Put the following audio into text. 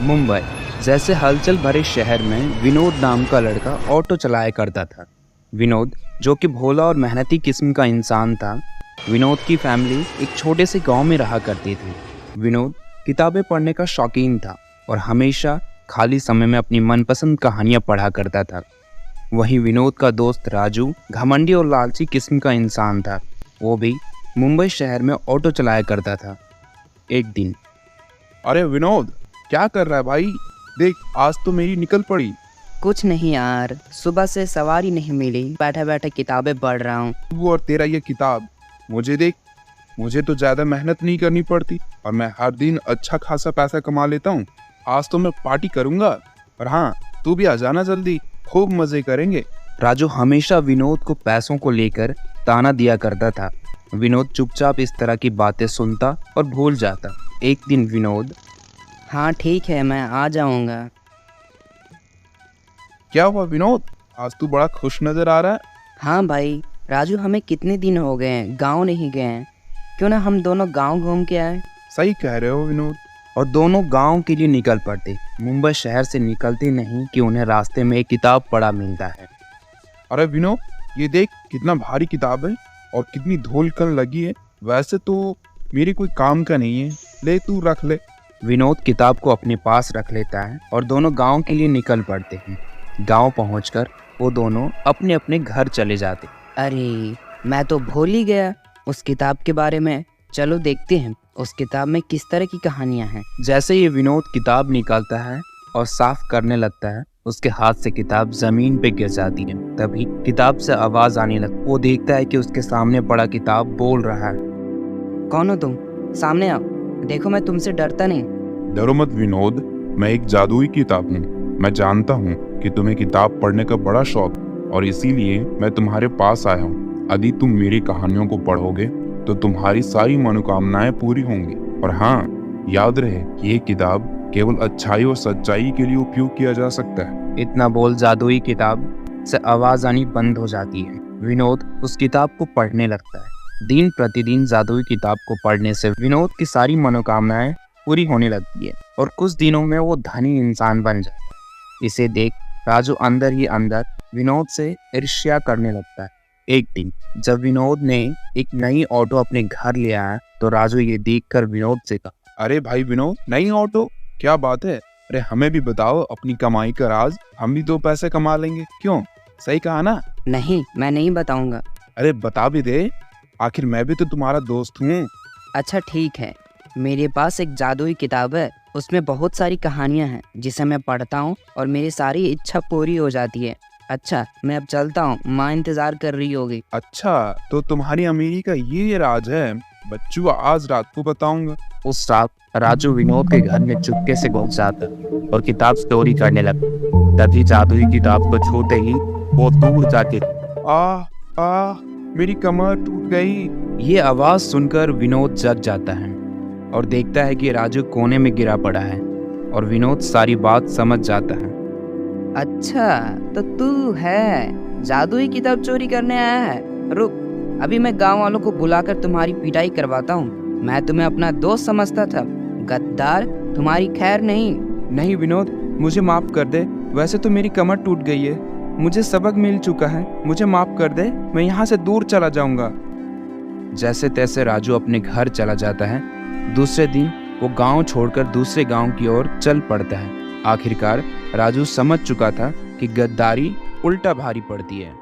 मुंबई जैसे हलचल भरे शहर में विनोद नाम का लड़का ऑटो चलाया करता था। विनोद जो कि भोला और मेहनती किस्म का इंसान था। विनोद की फैमिली एक छोटे से गांव में रहा करती थी। विनोद किताबें पढ़ने का शौकीन था और हमेशा खाली समय में अपनी मनपसंद कहानियां पढ़ा करता था। वहीं विनोद का दोस्त राजू घमंडी और लालची किस्म का इंसान था। वो भी मुंबई शहर में ऑटो चलाया करता था। एक दिन, अरे विनोद, क्या कर रहा है भाई? देख, आज तो मेरी निकल पड़ी। कुछ नहीं यार, सुबह से सवारी नहीं मिली, बैठे बैठे किताबें पढ़ रहा हूँ। तू और तेरा ये किताब, मुझे देख, मुझे तो ज्यादा मेहनत नहीं करनी पड़ती और मैं हर दिन अच्छा खासा पैसा कमा लेता हूँ। आज तो मैं पार्टी करूंगा। और हाँ, तू भी आ जाना जल्दी, खूब मजे करेंगे। राजू हमेशा विनोद को पैसों को लेकर ताना दिया करता था। विनोद चुपचाप इस तरह की बातें सुनता और भूल जाता। एक दिन विनोद, हाँ ठीक है, मैं आ जाऊँगा। क्या हुआ विनोद, आज तू बड़ा खुश नजर आ रहा है। हाँ भाई राजू, हमें कितने दिन हो गए हैं, गांव नहीं गए हैं। क्यों ना हम दोनों गांव घूम के आए। सही कह रहे हो विनोद। और दोनों गांव के लिए निकल पड़ते। मुंबई शहर से निकलते नहीं कि उन्हें रास्ते में एक किताब पढ़ा मिलता है। अरे विनोद, ये देख कितना भारी किताब है और कितनी धूल कल लगी है। वैसे तो मेरे कोई काम का नहीं है, ले तू रख ले। विनोद किताब को अपने पास रख लेता है और दोनों गांव के लिए निकल पड़ते हैं। गांव पहुंचकर वो दोनों अपने अपने घर चले जाते। अरे मैं तो भूल ही गया उस किताब के बारे में। चलो देखते हैं उस किताब में किस तरह की कहानियाँ हैं। जैसे ये विनोद किताब निकालता है और साफ करने लगता है, उसके हाथ से किताब जमीन पे गिर जाती है। तभी किताब से आवाज आने लगती। वो देखता है कि उसके सामने पड़ा किताब बोल रहा है। कौन हो तुम? सामने आओ, देखो मैं तुमसे डरता नहीं। डरो मत विनोद, मैं एक जादुई किताब हूँ। मैं जानता हूँ कि तुम्हें किताब पढ़ने का बड़ा शौक और इसीलिए मैं तुम्हारे पास आया हूँ। यदि तुम मेरी कहानियों को पढ़ोगे तो तुम्हारी सारी मनोकामनाएं पूरी होंगी। और हाँ, याद रहे कि ये किताब केवल अच्छाई और सच्चाई के लिए उपयोग किया जा सकता है। इतना बोल जादुई किताब से आवाज आनी बंद हो जाती है। विनोद उस किताब को पढ़ने लगता है। दिन प्रतिदिन जादुई किताब को पढ़ने से विनोद की सारी मनोकामनाएं पूरी होने लगती है और कुछ दिनों में वो धनी इंसान बन जाता है। इसे देख राजू अंदर ही अंदर विनोद से ईर्ष्या करने लगता है। एक दिन जब विनोद ने एक नई ऑटो अपने घर ले आया तो राजू ये देखकर विनोद से कहा, अरे भाई विनोद, नई ऑटो, क्या बात है? अरे हमें भी बताओ अपनी कमाई का राज, हम भी 2 पैसे कमा लेंगे। क्यों, सही कहा ना? नहीं, मैं नहीं बताऊंगा। अरे बता भी दे, आखिर मैं भी तो तुम्हारा दोस्त हूँ। अच्छा ठीक है, मेरे पास एक जादुई किताब है, उसमें बहुत सारी कहानियां हैं जिसे मैं पढ़ता हूँ और मेरी सारी इच्छा पूरी हो जाती है। अच्छा मैं अब चलता हूँ, माँ इंतजार कर रही होगी। अच्छा, तो तुम्हारी अमीरी का ये राज है। बच्चू, आज रात को बताऊंगा। उस रात राजू विनोद के घर में चुपके से घुस जाता और किताब चोरी करने लगता। तभी जादुई किताब को छूते ही वो दूर जाके, मेरी कमर टूट गई। ये आवाज सुनकर विनोद जग जाता है और देखता है कि राजू कोने में गिरा पड़ा है और विनोद सारी बात समझ जाता है। अच्छा तो तू है जादुई किताब चोरी करने आया है? रुक, अभी मैं गांव वालों को बुलाकर तुम्हारी पिटाई करवाता हूँ। मैं तुम्हें अपना दोस्त समझता था, गद्दार, तुम्हारी खैर नहीं। नहीं विनोद, मुझे माफ कर दे। वैसे तो मेरी कमर टूट गई है, मुझे सबक मिल चुका है, मुझे माफ कर दे। मैं यहाँ से दूर चला जाऊंगा। जैसे तैसे राजू अपने घर चला जाता है। दूसरे दिन वो गांव छोड़कर दूसरे गांव की ओर चल पड़ता है। आखिरकार राजू समझ चुका था कि गद्दारी उल्टा भारी पड़ती है।